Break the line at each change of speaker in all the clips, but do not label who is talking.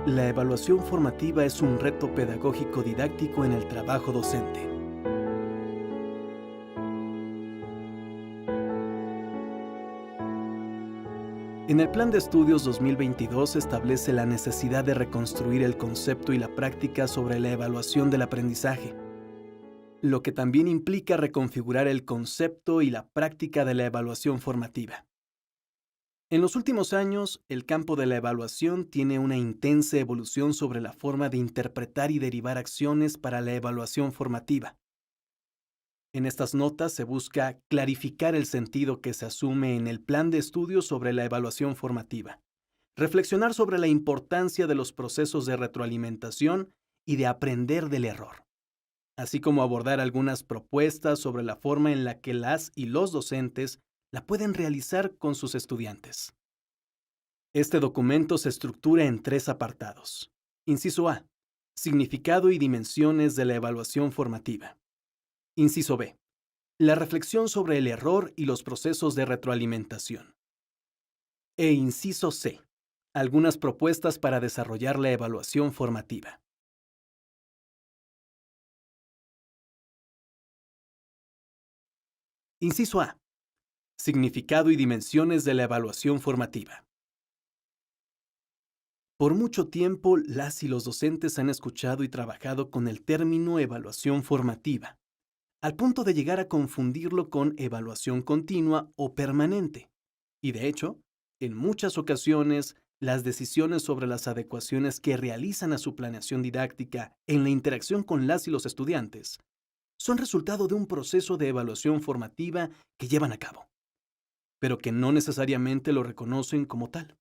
La evaluación formativa es un reto pedagógico didáctico en el trabajo docente. En el Plan de Estudios 2022 se establece la necesidad de reconstruir el concepto y la práctica sobre la evaluación del aprendizaje, lo que también implica reconfigurar el concepto y la práctica de la evaluación formativa. En los últimos años, el campo de la evaluación tiene una intensa evolución sobre la forma de interpretar y derivar acciones para la evaluación formativa. En estas notas se busca clarificar el sentido que se asume en el plan de estudios sobre la evaluación formativa, reflexionar sobre la importancia de los procesos de retroalimentación y de aprender del error, así como abordar algunas propuestas sobre la forma en la que las y los docentes la pueden realizar con sus estudiantes. Este documento se estructura en 3 apartados. Inciso A. Significado y dimensiones de la evaluación formativa. Inciso B. La reflexión sobre el error y los procesos de retroalimentación. E inciso C. Algunas propuestas para desarrollar la evaluación formativa. Inciso A. Significado y dimensiones de la evaluación formativa. Por mucho tiempo, las y los docentes han escuchado y trabajado con el término evaluación formativa, al punto de llegar a confundirlo con evaluación continua o permanente. Y de hecho, en muchas ocasiones, las decisiones sobre las adecuaciones que realizan a su planeación didáctica en la interacción con las y los estudiantes son resultado de un proceso de evaluación formativa que llevan a cabo, pero que no necesariamente lo reconocen como tal.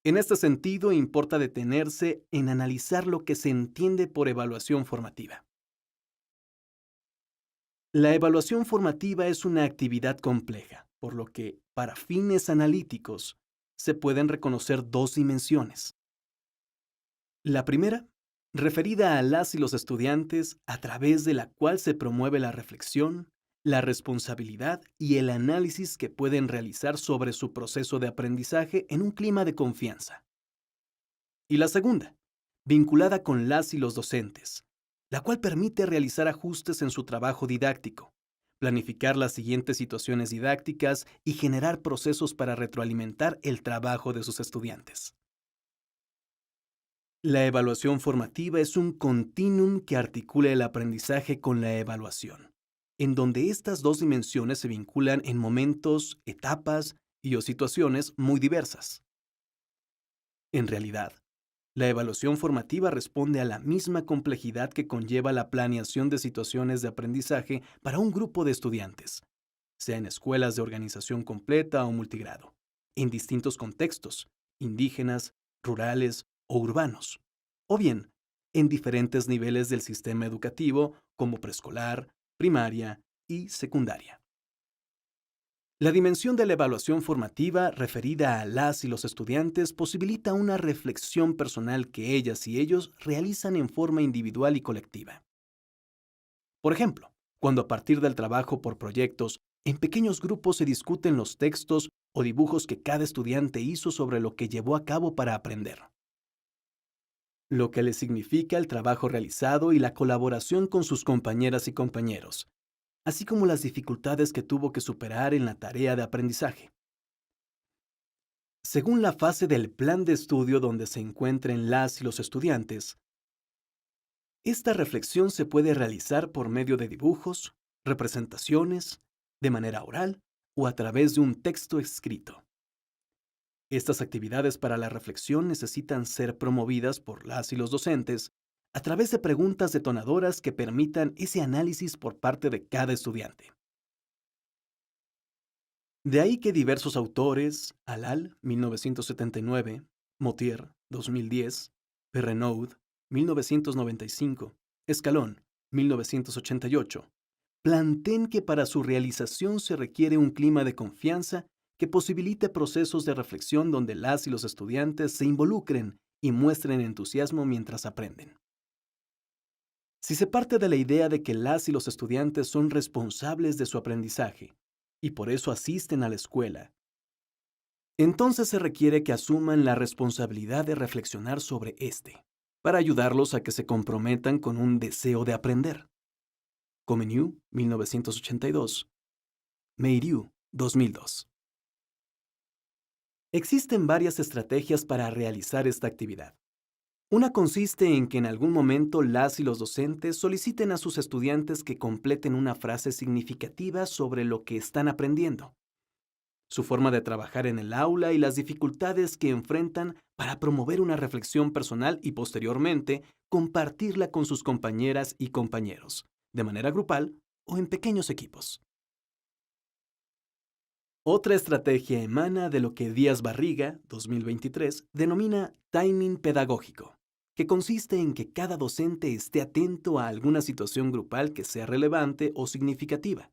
En este sentido, importa detenerse en analizar lo que se entiende por evaluación formativa. La evaluación formativa es una actividad compleja, por lo que, para fines analíticos, se pueden reconocer 2 dimensiones. La primera, referida a las y los estudiantes, a través de la cual se promueve la reflexión, la responsabilidad y el análisis que pueden realizar sobre su proceso de aprendizaje en un clima de confianza. Y la segunda, vinculada con las y los docentes, la cual permite realizar ajustes en su trabajo didáctico, planificar las siguientes situaciones didácticas y generar procesos para retroalimentar el trabajo de sus estudiantes. La evaluación formativa es un continuum que articula el aprendizaje con la evaluación, en donde estas 2 dimensiones se vinculan en momentos, etapas y o situaciones muy diversas. En realidad, la evaluación formativa responde a la misma complejidad que conlleva la planeación de situaciones de aprendizaje para un grupo de estudiantes, sea en escuelas de organización completa o multigrado, en distintos contextos, indígenas, rurales o urbanos, o bien en diferentes niveles del sistema educativo como preescolar, primaria y secundaria. La dimensión de la evaluación formativa referida a las y los estudiantes posibilita una reflexión personal que ellas y ellos realizan en forma individual y colectiva. Por ejemplo, cuando a partir del trabajo por proyectos, en pequeños grupos se discuten los textos o dibujos que cada estudiante hizo sobre lo que llevó a cabo para aprender, lo que le significa el trabajo realizado y la colaboración con sus compañeras y compañeros, así como las dificultades que tuvo que superar en la tarea de aprendizaje. Según la fase del plan de estudio donde se encuentren las y los estudiantes, esta reflexión se puede realizar por medio de dibujos, representaciones, de manera oral o a través de un texto escrito. Estas actividades para la reflexión necesitan ser promovidas por las y los docentes a través de preguntas detonadoras que permitan ese análisis por parte de cada estudiante. De ahí que diversos autores, Alal, 1979, Motier, 2010, Perrenaud, 1995, Escalón, 1988, planteen que para su realización se requiere un clima de confianza que posibilite procesos de reflexión donde las y los estudiantes se involucren y muestren entusiasmo mientras aprenden. Si se parte de la idea de que las y los estudiantes son responsables de su aprendizaje y por eso asisten a la escuela, Entonces se requiere que asuman la responsabilidad de reflexionar sobre para ayudarlos a que se comprometan con un deseo de aprender. Comenius, 1982. Meiriu, 2002. Existen varias estrategias para realizar esta actividad. Una consiste en que en algún momento las y los docentes soliciten a sus estudiantes que completen una frase significativa sobre lo que están aprendiendo, su forma de trabajar en el aula y las dificultades que enfrentan para promover una reflexión personal y posteriormente compartirla con sus compañeras y compañeros, de manera grupal o en pequeños equipos. Otra estrategia emana de lo que Díaz Barriga, 2023, denomina timing pedagógico, que consiste en que cada docente esté atento a alguna situación grupal que sea relevante o significativa,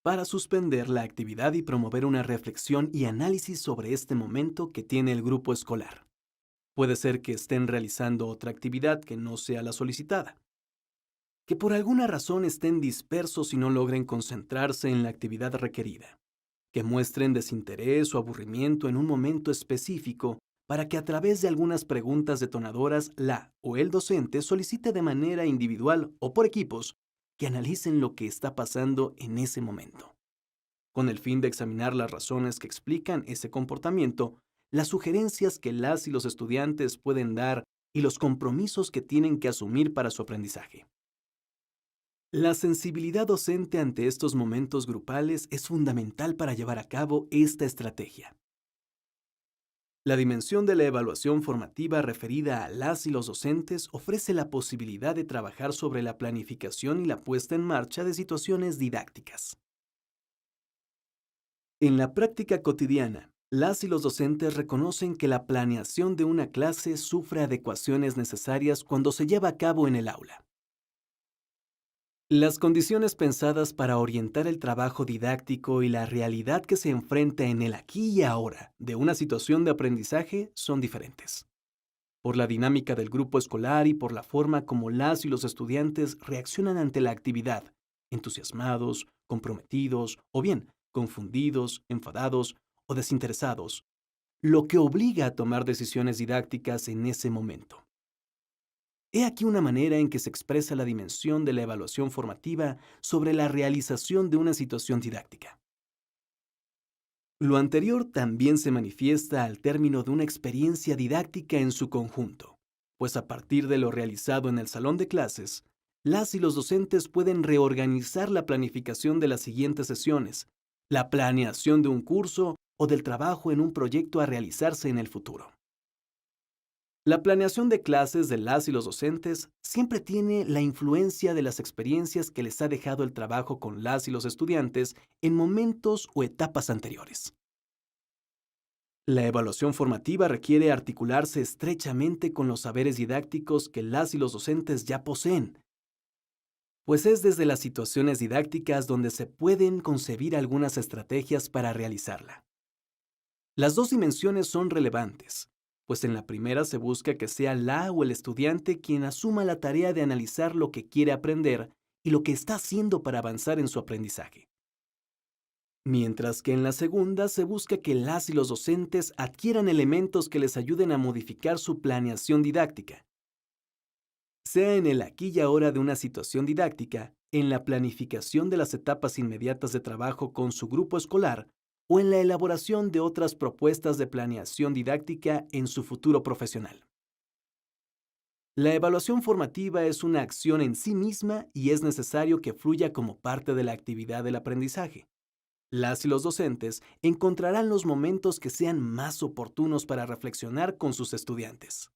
para suspender la actividad y promover una reflexión y análisis sobre este momento que tiene el grupo escolar. Puede ser que estén realizando otra actividad que no sea la solicitada, que por alguna razón estén dispersos y no logren concentrarse en la actividad requerida, que muestren desinterés o aburrimiento en un momento específico para que a través de algunas preguntas detonadoras la o el docente solicite de manera individual o por equipos que analicen lo que está pasando en ese momento. Con el fin de examinar las razones que explican ese comportamiento, las sugerencias que las y los estudiantes pueden dar y los compromisos que tienen que asumir para su aprendizaje. La sensibilidad docente ante estos momentos grupales es fundamental para llevar a cabo esta estrategia. La dimensión de la evaluación formativa referida a las y los docentes ofrece la posibilidad de trabajar sobre la planificación y la puesta en marcha de situaciones didácticas. En la práctica cotidiana, las y los docentes reconocen que la planeación de una clase sufre adecuaciones necesarias cuando se lleva a cabo en el aula. Las condiciones pensadas para orientar el trabajo didáctico y la realidad que se enfrenta en el aquí y ahora de una situación de aprendizaje son diferentes. Por la dinámica del grupo escolar y por la forma como las y los estudiantes reaccionan ante la actividad, entusiasmados, comprometidos o bien confundidos, enfadados o desinteresados, lo que obliga a tomar decisiones didácticas en ese momento. He aquí una manera en que se expresa la dimensión de la evaluación formativa sobre la realización de una situación didáctica. Lo anterior también se manifiesta al término de una experiencia didáctica en su conjunto, pues a partir de lo realizado en el salón de clases, las y los docentes pueden reorganizar la planificación de las siguientes sesiones, la planeación de un curso o del trabajo en un proyecto a realizarse en el futuro. La planeación de clases de las y los docentes siempre tiene la influencia de las experiencias que les ha dejado el trabajo con las y los estudiantes en momentos o etapas anteriores. La evaluación formativa requiere articularse estrechamente con los saberes didácticos que las y los docentes ya poseen, pues es desde las situaciones didácticas donde se pueden concebir algunas estrategias para realizarla. Las dos dimensiones son relevantes, pues en la primera se busca que sea la o el estudiante quien asuma la tarea de analizar lo que quiere aprender y lo que está haciendo para avanzar en su aprendizaje. Mientras que en la segunda se busca que las y los docentes adquieran elementos que les ayuden a modificar su planeación didáctica, sea en el aquí y ahora de una situación didáctica, en la planificación de las etapas inmediatas de trabajo con su grupo escolar o en la elaboración de otras propuestas de planeación didáctica en su futuro profesional. La evaluación formativa es una acción en sí misma y es necesario que fluya como parte de la actividad del aprendizaje. Las y los docentes encontrarán los momentos que sean más oportunos para reflexionar con sus estudiantes.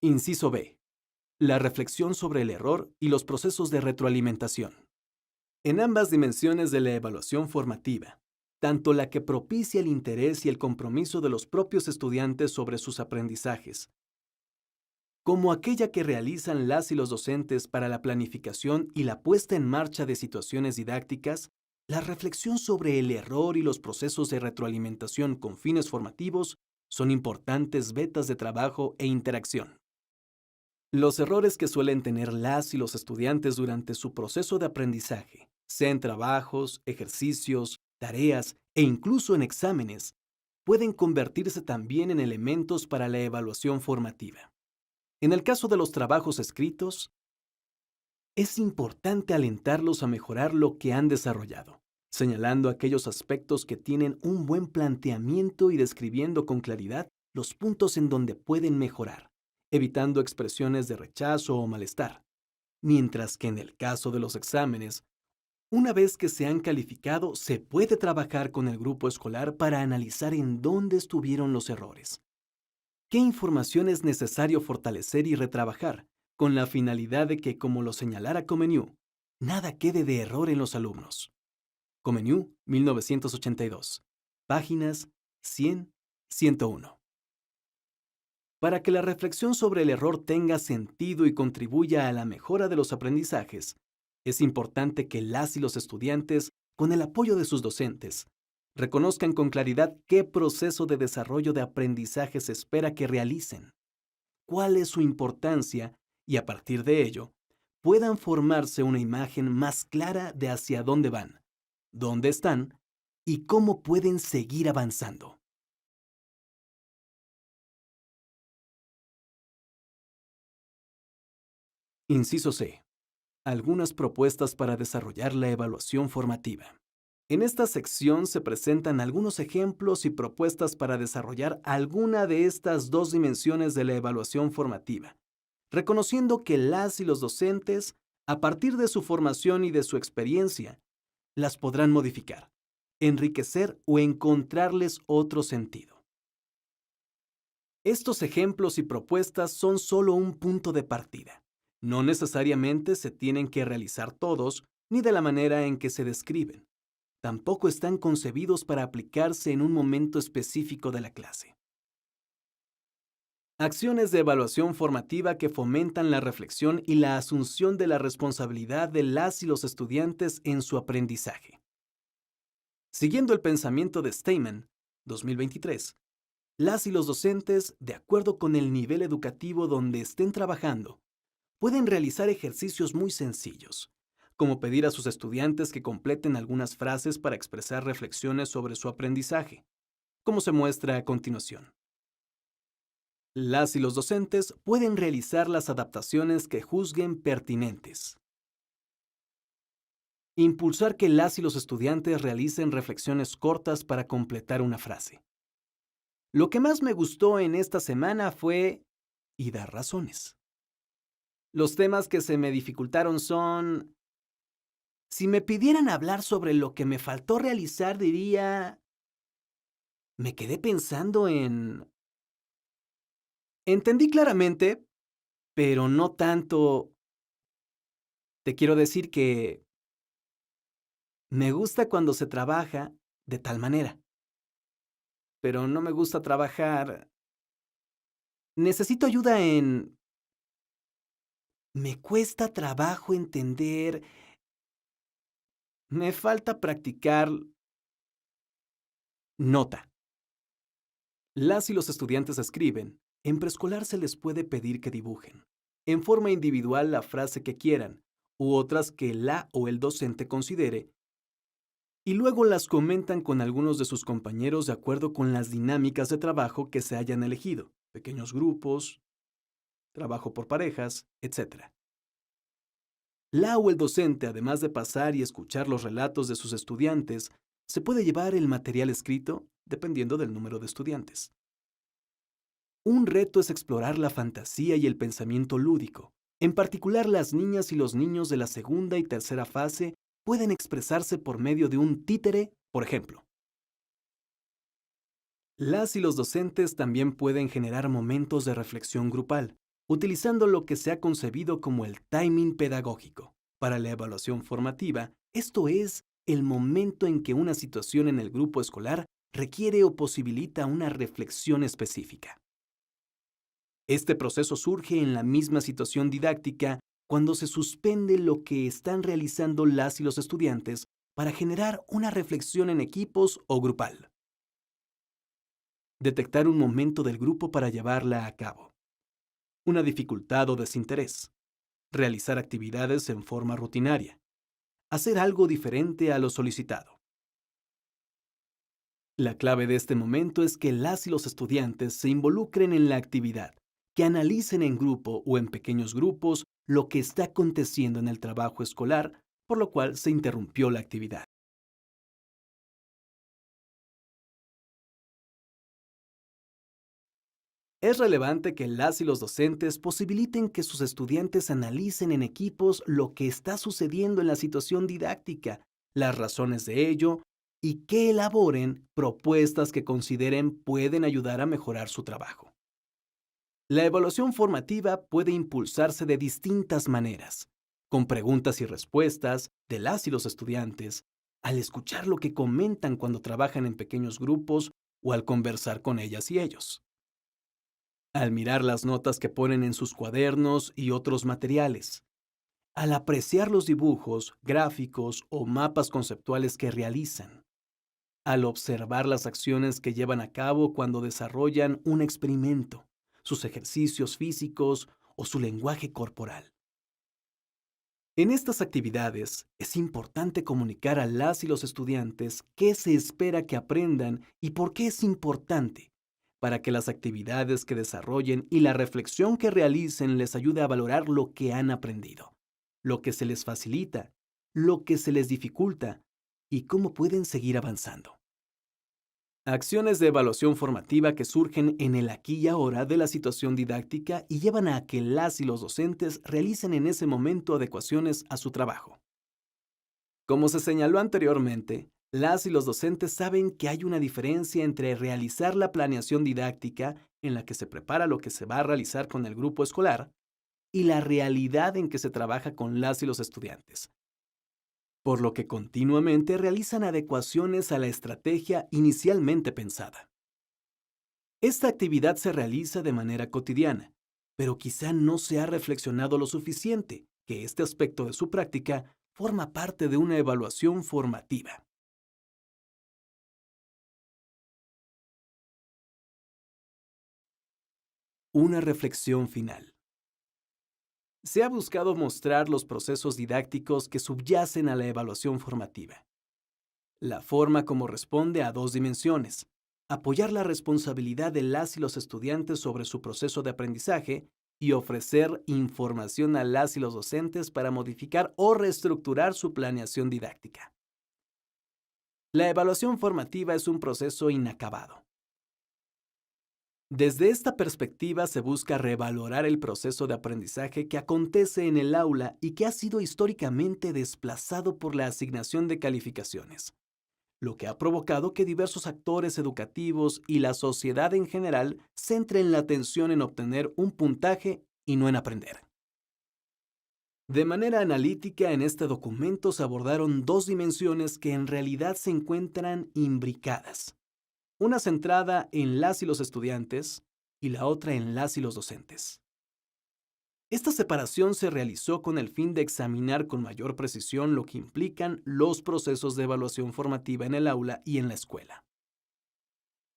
Inciso B. La reflexión sobre el error y los procesos de retroalimentación. En ambas dimensiones de la evaluación formativa, tanto la que propicia el interés y el compromiso de los propios estudiantes sobre sus aprendizajes, como aquella que realizan las y los docentes para la planificación y la puesta en marcha de situaciones didácticas, la reflexión sobre el error y los procesos de retroalimentación con fines formativos son importantes vetas de trabajo e interacción. Los errores que suelen tener las y los estudiantes durante su proceso de aprendizaje, sea en trabajos, ejercicios, tareas e incluso en exámenes, pueden convertirse también en elementos para la evaluación formativa. En el caso de los trabajos escritos, es importante alentarlos a mejorar lo que han desarrollado, señalando aquellos aspectos que tienen un buen planteamiento y describiendo con claridad los puntos en donde pueden mejorar, evitando expresiones de rechazo o malestar. Mientras que en el caso de los exámenes, una vez que se han calificado, se puede trabajar con el grupo escolar para analizar en dónde estuvieron los errores. ¿Qué información es necesario fortalecer y retrabajar, con la finalidad de que, como lo señalara Comenius, nada quede de error en los alumnos? Comenius, 1982. Páginas 100-101. Para que la reflexión sobre el error tenga sentido y contribuya a la mejora de los aprendizajes, es importante que las y los estudiantes, con el apoyo de sus docentes, reconozcan con claridad qué proceso de desarrollo de aprendizaje se espera que realicen, cuál es su importancia y a partir de ello, puedan formarse una imagen más clara de hacia dónde van, dónde están y cómo pueden seguir avanzando. Inciso C. Algunas propuestas para desarrollar la evaluación formativa. En esta sección se presentan algunos ejemplos y propuestas para desarrollar alguna de estas dos dimensiones de la evaluación formativa, reconociendo que las y los docentes, a partir de su formación y de su experiencia, las podrán modificar, enriquecer o encontrarles otro sentido. Estos ejemplos y propuestas son solo un punto de partida. No necesariamente se tienen que realizar todos ni de la manera en que se describen. Tampoco están concebidos para aplicarse en un momento específico de la clase. Acciones de evaluación formativa que fomentan la reflexión y la asunción de la responsabilidad de las y los estudiantes en su aprendizaje. Siguiendo el pensamiento de Steinman, 2023, las y los docentes, de acuerdo con el nivel educativo donde estén trabajando, pueden realizar ejercicios muy sencillos, como pedir a sus estudiantes que completen algunas frases para expresar reflexiones sobre su aprendizaje, como se muestra a continuación. Las y los docentes pueden realizar las adaptaciones que juzguen pertinentes. Impulsar que las y los estudiantes realicen reflexiones cortas para completar una frase. Lo que más me gustó en esta semana fue y dar razones. Los temas que se me dificultaron son: si me pidieran hablar sobre lo que me faltó realizar, diría, me quedé pensando en... Entendí claramente, pero no tanto. Te quiero decir que me gusta cuando se trabaja de tal manera, pero no me gusta trabajar. Necesito ayuda en... Me cuesta trabajo entender. Me falta practicar. Nota. Las y los estudiantes escriben. En preescolar se les puede pedir que dibujen, en forma individual, la frase que quieran, u otras que la o el docente considere, y luego las comentan con algunos de sus compañeros de acuerdo con las dinámicas de trabajo que se hayan elegido, pequeños grupos, trabajo por parejas, etc. La o el docente, además de pasar y escuchar los relatos de sus estudiantes, se puede llevar el material escrito dependiendo del número de estudiantes. Un reto es explorar la fantasía y el pensamiento lúdico. En particular, las niñas y los niños de la segunda y tercera fase pueden expresarse por medio de un títere, por ejemplo. Las y los docentes también pueden generar momentos de reflexión grupal, utilizando lo que se ha concebido como el timing pedagógico. Para la evaluación formativa, esto es el momento en que una situación en el grupo escolar requiere o posibilita una reflexión específica. Este proceso surge en la misma situación didáctica cuando se suspende lo que están realizando las y los estudiantes para generar una reflexión en equipos o grupal. Detectar un momento del grupo para llevarla a cabo. una dificultad o desinterés, realizar actividades en forma rutinaria, hacer algo diferente a lo solicitado. La clave de este momento es que las y los estudiantes se involucren en la actividad, que analicen en grupo o en pequeños grupos lo que está aconteciendo en el trabajo escolar, por lo cual se interrumpió la actividad. Es relevante que las y los docentes posibiliten que sus estudiantes analicen en equipos lo que está sucediendo en la situación didáctica, las razones de ello y que elaboren propuestas que consideren pueden ayudar a mejorar su trabajo. La evaluación formativa puede impulsarse de distintas maneras, con preguntas y respuestas de las y los estudiantes, al escuchar lo que comentan cuando trabajan en pequeños grupos o al conversar con ellas y ellos. Al mirar las notas que ponen en sus cuadernos y otros materiales, al apreciar los dibujos, gráficos o mapas conceptuales que realizan, al observar las acciones que llevan a cabo cuando desarrollan un experimento, sus ejercicios físicos o su lenguaje corporal. En estas actividades es importante comunicar a las y los estudiantes qué se espera que aprendan y por qué es importante, para que las actividades que desarrollen y la reflexión que realicen les ayude a valorar lo que han aprendido, lo que se les facilita, lo que se les dificulta y cómo pueden seguir avanzando. Acciones de evaluación formativa que surgen en el aquí y ahora de la situación didáctica y llevan a que las y los docentes realicen en ese momento adecuaciones a su trabajo. Como se señaló anteriormente, las y los docentes saben que hay una diferencia entre realizar la planeación didáctica, en la que se prepara lo que se va a realizar con el grupo escolar, y la realidad en que se trabaja con las y los estudiantes, por lo que continuamente realizan adecuaciones a la estrategia inicialmente pensada. Esta actividad se realiza de manera cotidiana, pero quizá no se ha reflexionado lo suficiente que este aspecto de su práctica forma parte de una evaluación formativa. Una reflexión final. Se ha buscado mostrar los procesos didácticos que subyacen a la evaluación formativa. La forma como responde a dos dimensiones: apoyar la responsabilidad de las y los estudiantes sobre su proceso de aprendizaje y ofrecer información a las y los docentes para modificar o reestructurar su planeación didáctica. La evaluación formativa es un proceso inacabado. Desde esta perspectiva se busca revalorar el proceso de aprendizaje que acontece en el aula y que ha sido históricamente desplazado por la asignación de calificaciones, lo que ha provocado que diversos actores educativos y la sociedad en general centren la atención en obtener un puntaje y no en aprender. De manera analítica, en este documento se abordaron dos dimensiones que en realidad se encuentran imbricadas: una centrada en las y los estudiantes y la otra en las y los docentes. Esta separación se realizó con el fin de examinar con mayor precisión lo que implican los procesos de evaluación formativa en el aula y en la escuela.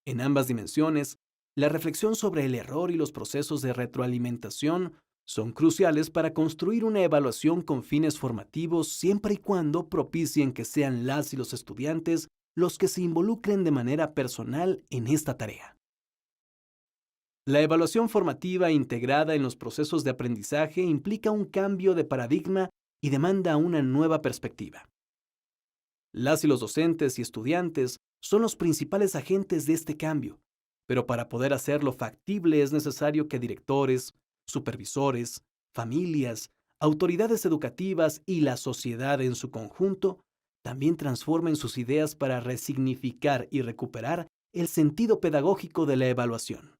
En ambas dimensiones, la reflexión sobre el error y los procesos de retroalimentación son cruciales para construir una evaluación con fines formativos, siempre y cuando propicien que sean las y los estudiantes los que se involucren de manera personal en esta tarea. La evaluación formativa integrada en los procesos de aprendizaje implica un cambio de paradigma y demanda una nueva perspectiva. Las y los docentes y estudiantes son los principales agentes de este cambio, pero para poder hacerlo factible es necesario que directores, supervisores, familias, autoridades educativas y la sociedad en su conjunto también transformen sus ideas para resignificar y recuperar el sentido pedagógico de la evaluación.